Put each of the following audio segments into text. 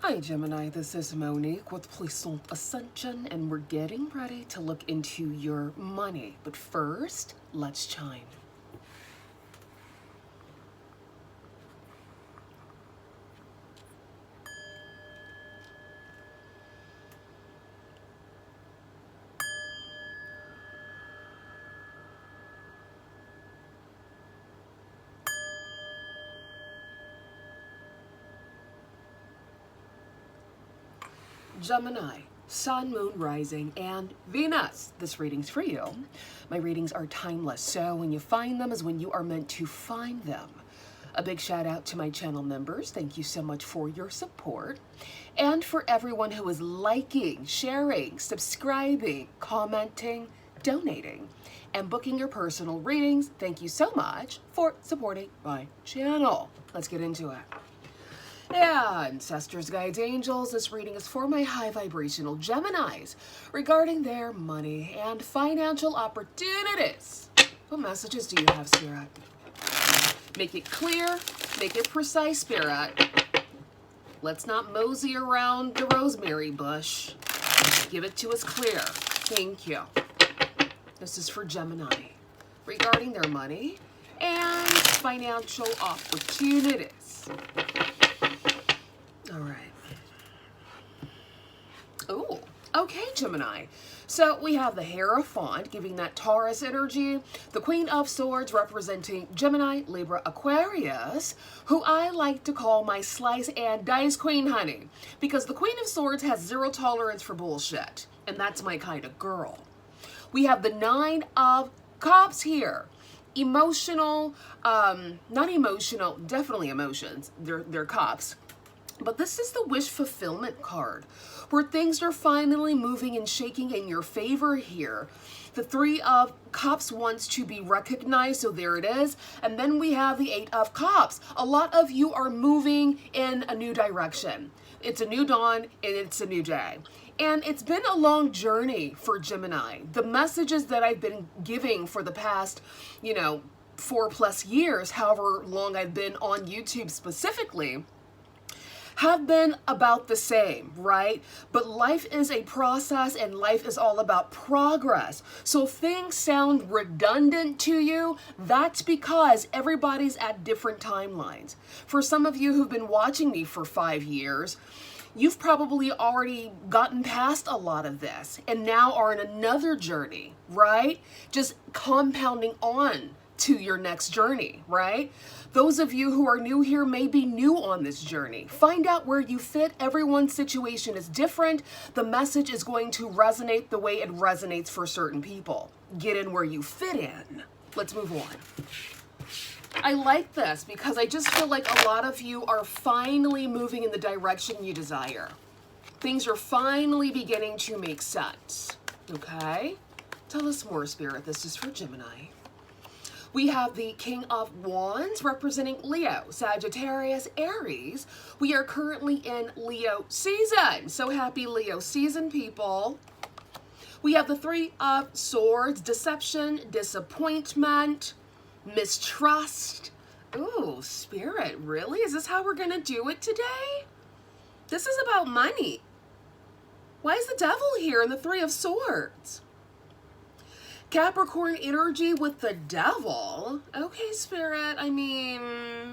Hi Gemini, this is Monique with Puissant Ascension, and we're getting ready to look into your money. But first, let's chime. Gemini, Sun, Moon, Rising, and Venus. This reading's for you. My readings are timeless, so when you find them is when you are meant to find them. A big shout out to my channel members. Thank you so much for your support. And for everyone who is liking, sharing, subscribing, commenting, donating, and booking your personal readings, thank you so much for supporting my channel. Let's get into it. Yeah, ancestors, guides, angels, this reading is for my high vibrational Geminis regarding their money and financial opportunities. What messages do you have, Spirit? Make it clear, make it precise, Spirit. Let's not mosey around the rosemary bush. Give it to us clear. Thank you. This is for Gemini regarding their money and financial opportunities. All right. Oh, okay, Gemini. So we have the Hierophant giving that Taurus energy, the Queen of Swords representing Gemini, Libra, Aquarius, who I like to call my slice and dice queen, honey, because the Queen of Swords has zero tolerance for bullshit, and that's my kind of girl. We have the Nine of Cups here. Emotional, not emotional, definitely emotions. They're cups. But this is the wish fulfillment card, where things are finally moving and shaking in your favor here. The Three of Cups wants to be recognized, so there it is. And then we have the Eight of Cups. A lot of you are moving in a new direction. It's a new dawn and it's a new day. And it's been a long journey for Gemini. The messages that I've been giving for the past, 4+ years, however long I've been on YouTube specifically, have been about the same, right? But life is a process and life is all about progress. So if things sound redundant to you, that's because everybody's at different timelines. For some of you who've been watching me for 5 years, you've probably already gotten past a lot of this and now are in another journey, right? Just compounding on to your next journey, right? Those of you who are new here may be new on this journey. Find out where you fit. Everyone's situation is different. The message is going to resonate the way it resonates for certain people. Get in where you fit in. Let's move on. I like this because I just feel like a lot of you are finally moving in the direction you desire. Things are finally beginning to make sense. Okay? Tell us more, Spirit. This is for Gemini. We have the King of Wands representing Leo, Sagittarius, Aries. We are currently in Leo season. So happy Leo season, people. We have the Three of Swords, deception, disappointment, mistrust. Ooh, Spirit, really? Is this how we're going to do it today? This is about money. Why is the devil here in the Three of Swords? Capricorn energy with the devil. Okay, Spirit, I mean,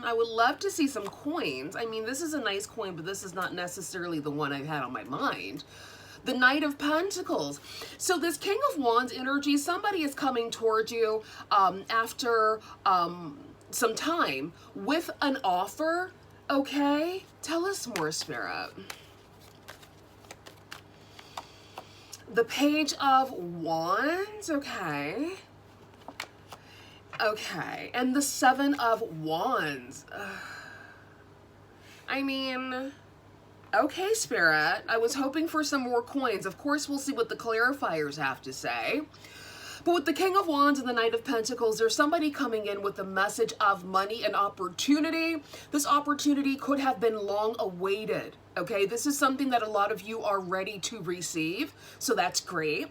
I would love to see some coins. I mean, this is a nice coin, but this is not necessarily the one I've had on my mind. The Knight of Pentacles. So this King of Wands energy, somebody is coming towards you after some time with an offer, okay? Tell us more, Spirit. The Page of Wands, okay. Okay, and the Seven of Wands. I mean, okay, Spirit. I was hoping for some more coins. Of course, we'll see what the clarifiers have to say. But with the King of Wands and the Knight of Pentacles, there's somebody coming in with a message of money and opportunity. This opportunity could have been long awaited, okay? This is something that a lot of you are ready to receive, so that's great.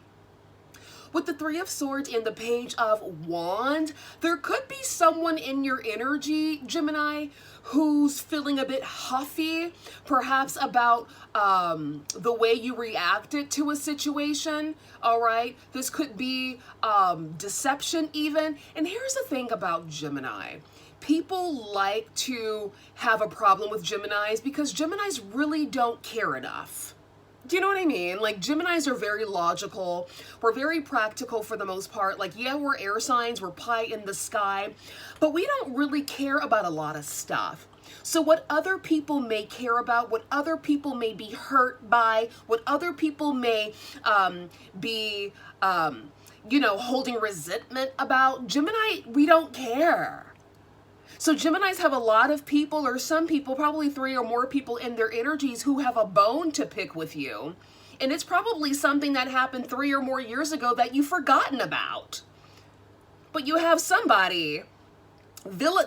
With the Three of Swords and the Page of Wands, there could be someone in your energy, Gemini, who's feeling a bit huffy, perhaps about the way you reacted to a situation, all right? This could be deception even. And here's the thing about Gemini. People like to have a problem with Geminis because Geminis really don't care enough. Do you know what I mean? Like, Geminis are very logical. We're very practical for the most part. Like, yeah, we're air signs, we're pie in the sky, but we don't really care about a lot of stuff. So what other people may care about, what other people may be hurt by, what other people may be, holding resentment about, Gemini, we don't care. So Geminis have a lot of people, or some people, probably 3 or more people in their energies who have a bone to pick with you. And it's probably something that happened 3 or more years ago that you've forgotten about. But you have somebody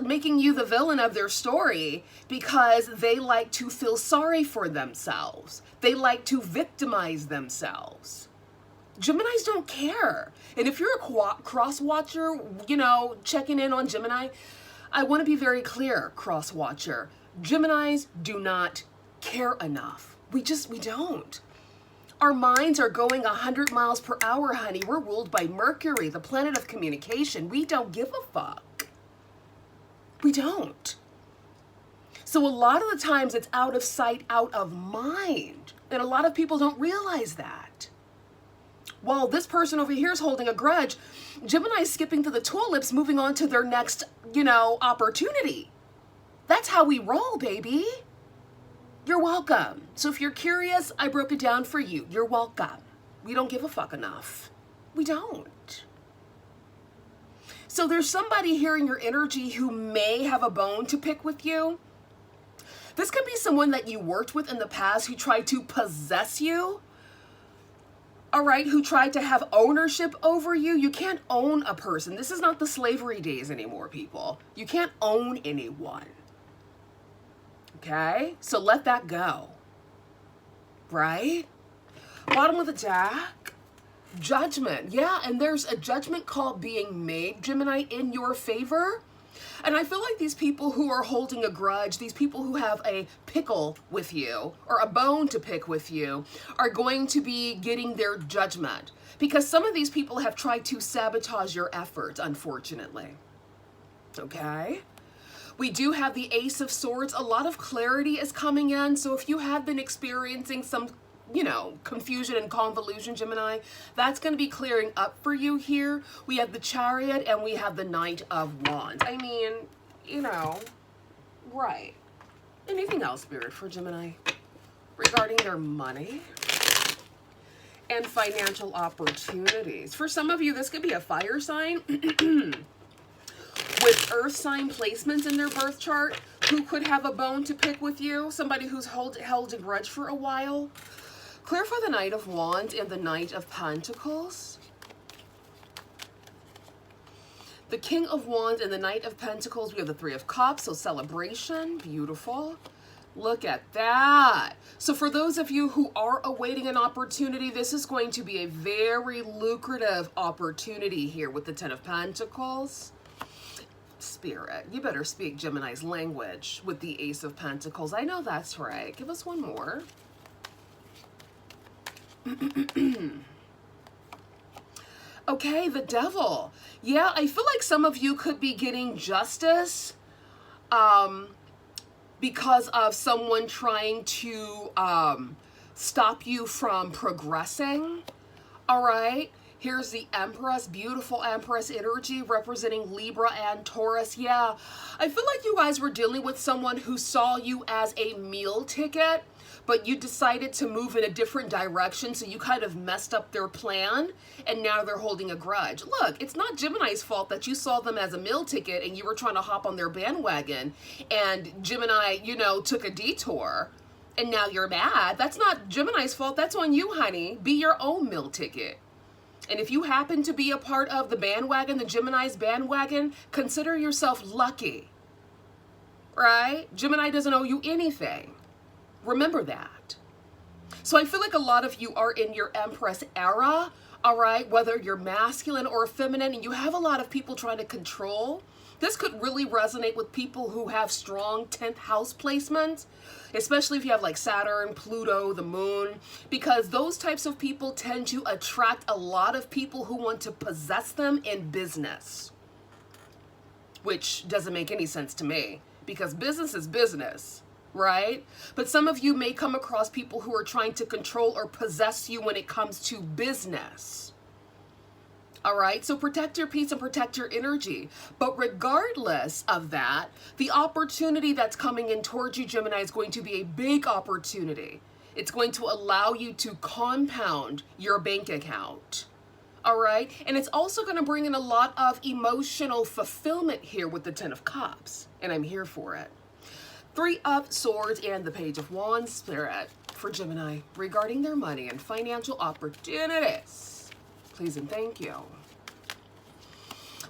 making you the villain of their story because they like to feel sorry for themselves. They like to victimize themselves. Geminis don't care. And if you're a cross watcher, checking in on Gemini, I want to be very clear, cross watcher. Geminis do not care enough. We don't. Our minds are going 100 miles per hour, honey. We're ruled by Mercury, the planet of communication. We don't give a fuck. We don't. So a lot of the times it's out of sight, out of mind. And a lot of people don't realize that. While this person over here is holding a grudge, Gemini's skipping to the tulips, moving on to their next, opportunity. That's how we roll, baby. You're welcome. So if you're curious, I broke it down for you. You're welcome. We don't give a fuck enough. We don't. So there's somebody here in your energy who may have a bone to pick with you. This could be someone that you worked with in the past who tried to possess you. All right, who tried to have ownership over you. You can't own a person. This is not the slavery days anymore, people. You can't own anyone. Okay? So let that go. Right? Bottom of the deck, Judgment. Yeah, and there's a judgment call being made, Gemini, in your favor. And I feel like these people who are holding a grudge, these people who have a pickle with you or a bone to pick with you are going to be getting their judgment because some of these people have tried to sabotage your efforts, unfortunately. Okay? We do have the Ace of Swords. A lot of clarity is coming in. So if you have been experiencing some confusion and convolution, Gemini, that's going to be clearing up for you here. We have the Chariot and we have the Knight of Wands. I mean, right. Anything else, Spirit, for Gemini regarding their money and financial opportunities? For some of you, this could be a fire sign with earth sign placements in their birth chart who could have a bone to pick with you, somebody who's held a grudge for a while. Clear for the Knight of Wands and the Knight of Pentacles. The King of Wands and the Knight of Pentacles. We have the Three of Cups, so celebration. Beautiful. Look at that. So for those of you who are awaiting an opportunity, this is going to be a very lucrative opportunity here with the Ten of Pentacles. Spirit, you better speak Gemini's language with the Ace of Pentacles. I know that's right. Give us one more. Okay, the Devil. Yeah, I feel like some of you could be getting justice because of someone trying to stop you from progressing. All right. Here's the Empress, beautiful Empress energy representing Libra and Taurus. Yeah, I feel like you guys were dealing with someone who saw you as a meal ticket, but you decided to move in a different direction, so you kind of messed up their plan, and now they're holding a grudge. Look, it's not Gemini's fault that you saw them as a meal ticket and you were trying to hop on their bandwagon, and Gemini, took a detour, and now you're mad. That's not Gemini's fault. That's on you, honey. Be your own meal ticket. And if you happen to be a part of the bandwagon, the Gemini's bandwagon, consider yourself lucky, right? Gemini doesn't owe you anything. Remember that. So I feel like a lot of you are in your Empress era, all right, whether you're masculine or feminine, and you have a lot of people trying to control. This could really resonate with people who have strong 10th house placements, especially if you have like Saturn, Pluto, the moon, because those types of people tend to attract a lot of people who want to possess them in business, which doesn't make any sense to me because business is business, right? But some of you may come across people who are trying to control or possess you when it comes to business. All right, so protect your peace and protect your energy. But regardless of that, the opportunity that's coming in towards you, Gemini, is going to be a big opportunity. It's going to allow you to compound your bank account. All right, and it's also going to bring in a lot of emotional fulfillment here with the 10 of Cups, and I'm here for it. 3 of Swords and the Page of Wands, Spirit, for Gemini regarding their money and financial opportunities. Please and thank you.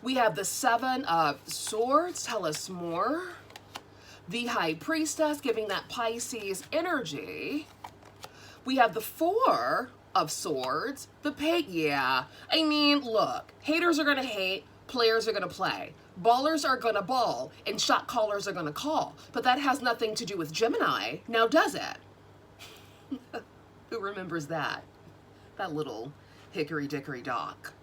We have the 7 of Swords. Tell us more. The High Priestess, giving that Pisces energy. We have the 4 of Swords. The Page. Yeah. I mean, look. Haters are going to hate. Players are going to play. Ballers are going to ball. And shot callers are going to call. But that has nothing to do with Gemini. Now, does it? Who remembers that? That little hickory dickory dock.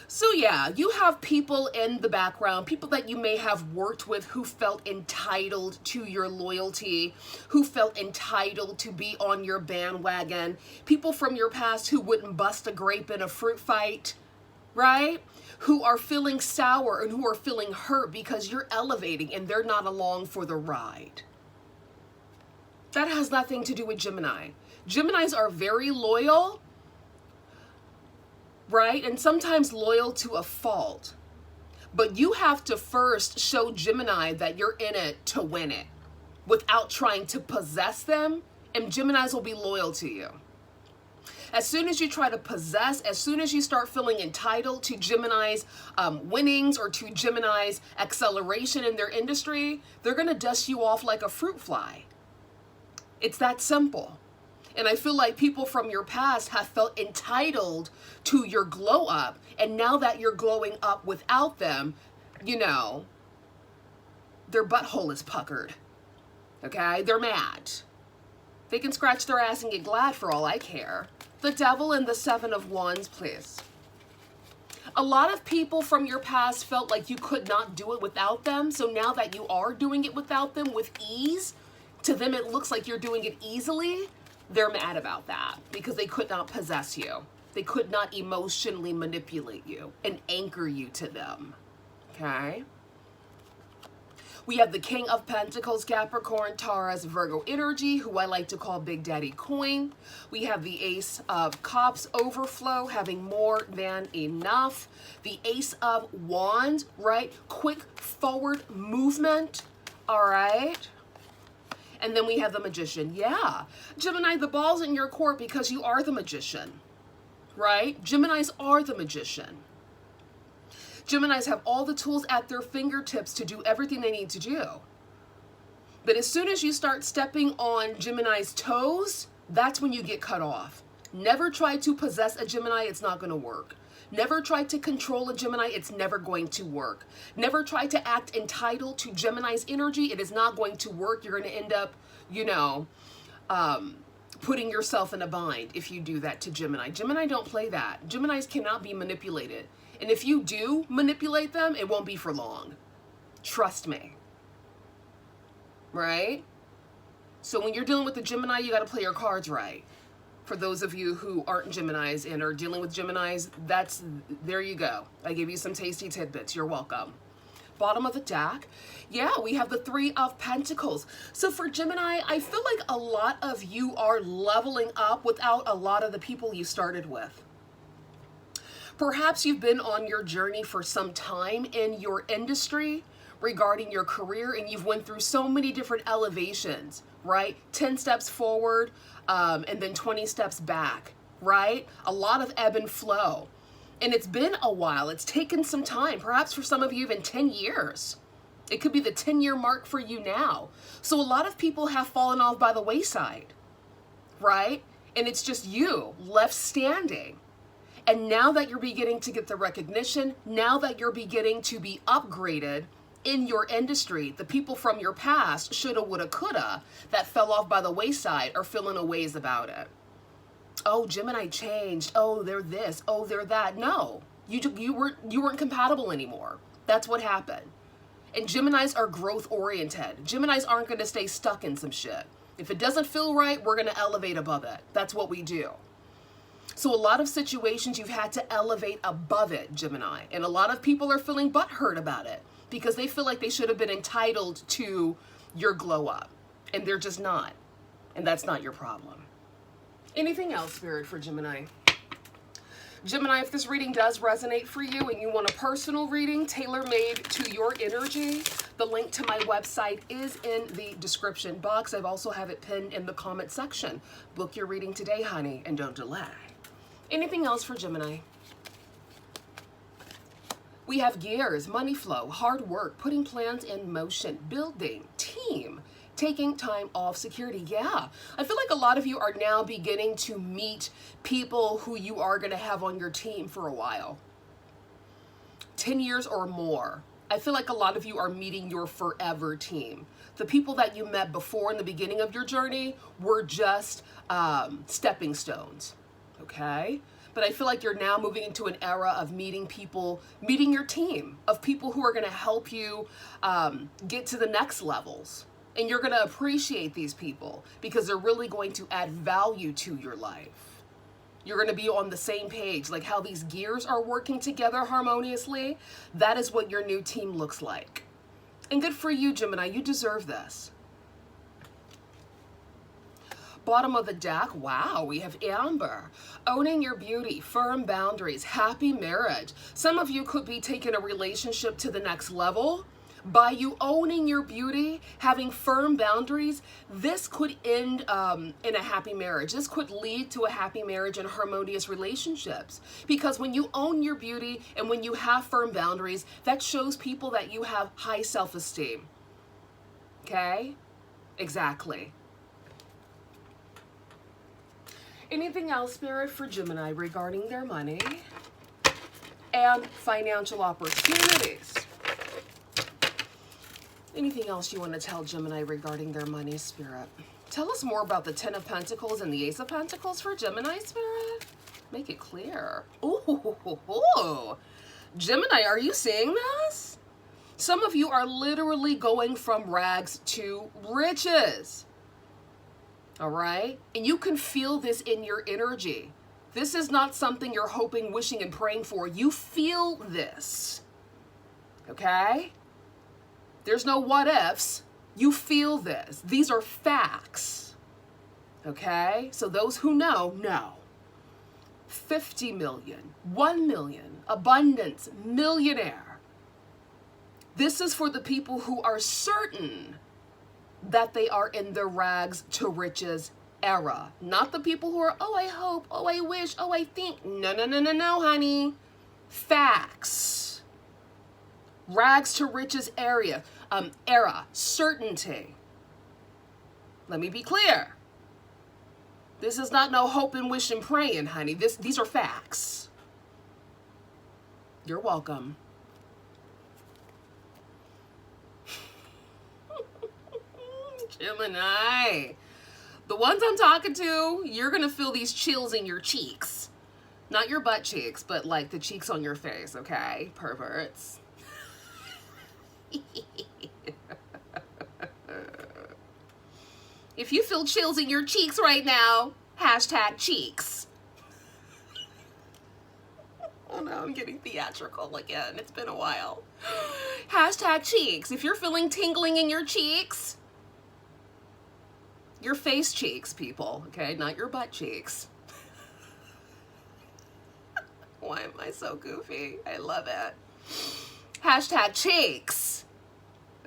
So yeah, you have people in the background, people that you may have worked with who felt entitled to your loyalty, who felt entitled to be on your bandwagon, people from your past who wouldn't bust a grape in a fruit fight, right? Who are feeling sour and who are feeling hurt because you're elevating and they're not along for the ride. That has nothing to do with Gemini. Geminis are very loyal, right? And sometimes loyal to a fault. But you have to first show Gemini that you're in it to win it without trying to possess them, and Geminis will be loyal to you. As soon as you try to possess, as soon as you start feeling entitled to Gemini's winnings or to Gemini's acceleration in their industry, they're going to dust you off like a fruit fly. It's that simple. And I feel like people from your past have felt entitled to your glow up. And now that you're glowing up without them, you know, their butthole is puckered. Okay? They're mad. They can scratch their ass and get glad for all I care. The Devil and the 7 of Wands, please. A lot of people from your past felt like you could not do it without them. So now that you are doing it without them with ease, to them it looks like you're doing it easily. They're mad about that because they could not possess you. They could not emotionally manipulate you and anchor you to them. Okay? We have the King of Pentacles, Capricorn, Taurus, Virgo energy, who I like to call Big Daddy Coin. We have the Ace of Cups, overflow, having more than enough. The Ace of Wands, right? Quick forward movement. All right? And then we have the Magician. Yeah. Gemini, the ball's in your court because you are the Magician, right? Geminis are the Magician. Geminis have all the tools at their fingertips to do everything they need to do. But as soon as you start stepping on Gemini's toes, that's when you get cut off. Never try to possess a Gemini. It's not going to work. Never try to control a Gemini. It's never going to work. Never try to act entitled to Gemini's energy. It is not going to work. You're going to end up, you know, putting yourself in a bind if you do that to Gemini. Gemini don't play that. Geminis cannot be manipulated. And if you do manipulate them, it won't be for long. Trust me. Right? So when you're dealing with the Gemini, you got to play your cards right. For those of you who aren't Geminis and are dealing with Geminis, there you go. I gave you some tasty tidbits. You're welcome. Bottom of the deck. Yeah, we have the 3 of Pentacles. So for Gemini, I feel like a lot of you are leveling up without a lot of the people you started with. Perhaps you've been on your journey for some time in your industry regarding your career, and you've went through so many different elevations, right? 10 steps forward, and then 20 steps back, right? A lot of ebb and flow. And it's been a while. It's taken some time, perhaps for some of you even 10 years. It could be the 10-year mark for you now. So a lot of people have fallen off by the wayside, right? And it's just you left standing. And now that you're beginning to get the recognition, now that you're beginning to be upgraded in your industry, the people from your past, shoulda, woulda, coulda, that fell off by the wayside are feeling a ways about it. Oh, Gemini changed. Oh, they're this. Oh, they're that. No, you weren't compatible anymore. That's what happened. And Geminis are growth oriented. Geminis aren't going to stay stuck in some shit. If it doesn't feel right, we're going to elevate above it. That's what we do. So a lot of situations you've had to elevate above it, Gemini. And a lot of people are feeling butthurt about it because they feel like they should have been entitled to your glow up. And they're just not. And that's not your problem. Anything else, Spirit, for Gemini? Gemini, if this reading does resonate for you and you want a personal reading tailor-made to your energy, the link to my website is in the description box. I've also have it pinned in the comment section. Book your reading today, honey, and don't delay. Anything else for Gemini? We have gears, money flow, hard work, putting plans in motion, building, team, taking time off, security. Yeah, I feel like a lot of you are now beginning to meet people who you are going to have on your team for a while. 10 years or more. I feel like a lot of you are meeting your forever team. The people that you met before in the beginning of your journey were just stepping stones. Okay? But I feel like you're now moving into an era of meeting people, meeting your team, of people who are going to help you get to the next levels. And you're going to appreciate these people because they're really going to add value to your life. You're going to be on the same page, like how these gears are working together harmoniously. That is what your new team looks like. And good for you, Gemini. You deserve this. Bottom of the deck, wow, we have Amber. Owning your beauty, firm boundaries, happy marriage. Some of you could be taking a relationship to the next level. By you owning your beauty, having firm boundaries, this could end in a happy marriage. This could lead to a happy marriage and harmonious relationships. Because when you own your beauty and when you have firm boundaries, that shows people that you have high self-esteem. Okay? Exactly. Anything else, Spirit, for Gemini regarding their money and financial opportunities? Anything else you want to tell Gemini regarding their money, Spirit? Tell us more about the Ten of Pentacles and the Ace of Pentacles for Gemini, Spirit. Make it clear. Ooh. Gemini, are you seeing this? Some of you are literally going from rags to riches. All right? And you can feel this in your energy. This is not something you're hoping, wishing, and praying for. You feel this. Okay? There's no what ifs. You feel this. These are facts. Okay? So those who know, know. 50 million, 1 million, abundance, millionaire. This is for the people who are certain that they are in the rags to riches era. Not the people who are, oh, I hope, oh, I wish, oh, I think. No, honey. Facts. Rags to riches era, certainty. Let me be clear. This is not no hope and wish and praying, honey. These are facts. You're welcome. Gemini. The ones I'm talking to, you're going to feel these chills in your cheeks. Not your butt cheeks, but like the cheeks on your face, okay? Perverts. If you feel chills in your cheeks right now, hashtag cheeks. Oh no, I'm getting theatrical again. It's been a while. Hashtag cheeks. If you're feeling tingling in your cheeks, your face cheeks, people, okay? Not your butt cheeks. Why am I so goofy? I love it. Hashtag cheeks.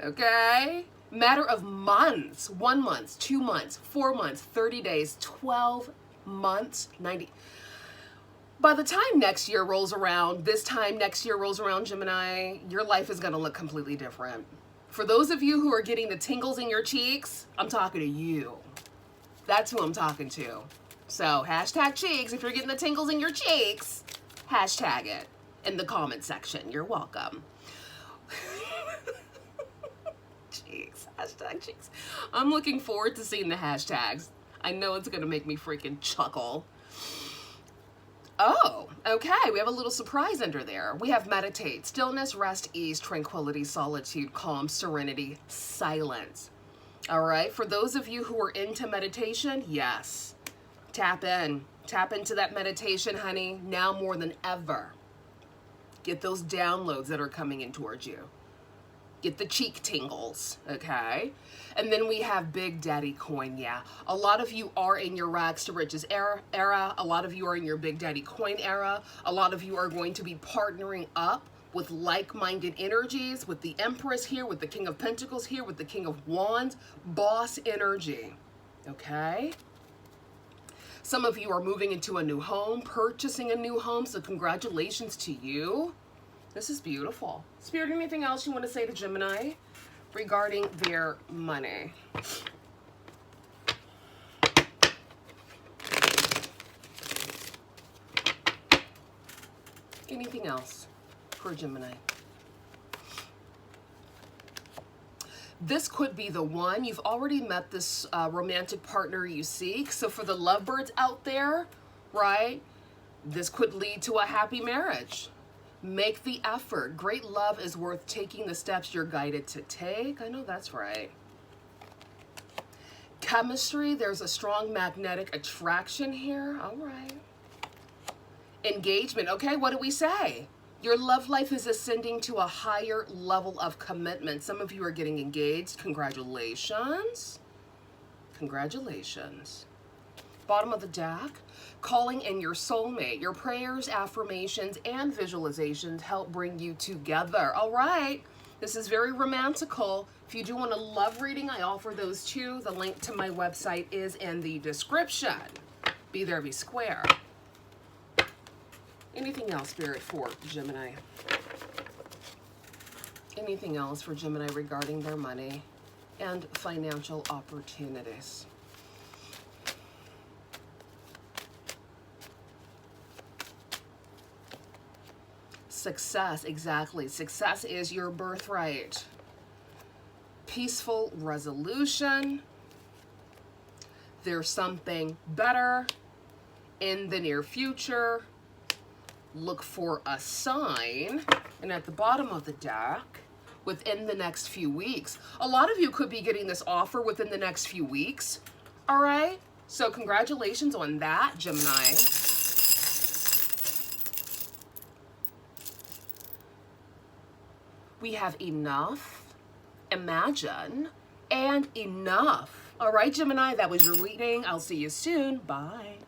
Okay? Matter of months. 1 month, 2 months, 4 months, 30 days, 12 months, 90. By the time next year rolls around, this time next year rolls around, Gemini, your life is going to look completely different. For those of you who are getting the tingles in your cheeks, I'm talking to you. That's who I'm talking to. So, hashtag cheeks if you're getting the tingles in your cheeks. Hashtag it in the comment section. You're welcome. Jeez, hashtag jeez. I'm looking forward to seeing the hashtags. I know it's gonna make me freaking chuckle. Oh, okay, we have a little surprise under there. We have meditate, stillness, rest, ease, tranquility, solitude, calm, serenity, silence. All right, for those of you who are into meditation, yes, tap in. Tap into that meditation, honey, now more than ever. Get those downloads that are coming in towards you. Get the cheek tingles, okay? And then we have Big Daddy Coin, yeah. A lot of you are in your rags to riches era. A lot of you are in your Big Daddy Coin era. A lot of you are going to be partnering up with like-minded energies, with the Empress here, with the King of Pentacles here, with the King of Wands, boss energy, okay? Some of you are moving into a new home, purchasing a new home, so congratulations to you. This is beautiful. Spirit, anything else you want to say to Gemini regarding their money? Anything else for Gemini? This could be the one. You've already met this romantic partner you seek. So for the lovebirds out there, right, this could lead to a happy marriage. Make the effort. Great love is worth taking the steps you're guided to take. I know that's right. Chemistry, there's a strong magnetic attraction here. All right. Engagement. Okay, what do we say? Your love life is ascending to a higher level of commitment. Some of you are getting engaged. Congratulations. Congratulations. Bottom of the deck, calling in your soulmate. Your prayers, affirmations, and visualizations help bring you together. All right. This is very romantical. If you do want a love reading, I offer those too. The link to my website is in the description. Be there, be square. Anything else, Spirit, for Gemini? Anything else for Gemini regarding their money and financial opportunities? Success, exactly. Success is your birthright. Peaceful resolution. There's something better in the near future. Look for a sign. And at the bottom of the deck, within the next few weeks. A lot of you could be getting this offer within the next few weeks. All right? So congratulations on that, Gemini. We have enough, imagine, and enough. All right, Gemini, that was your reading. I'll see you soon. Bye.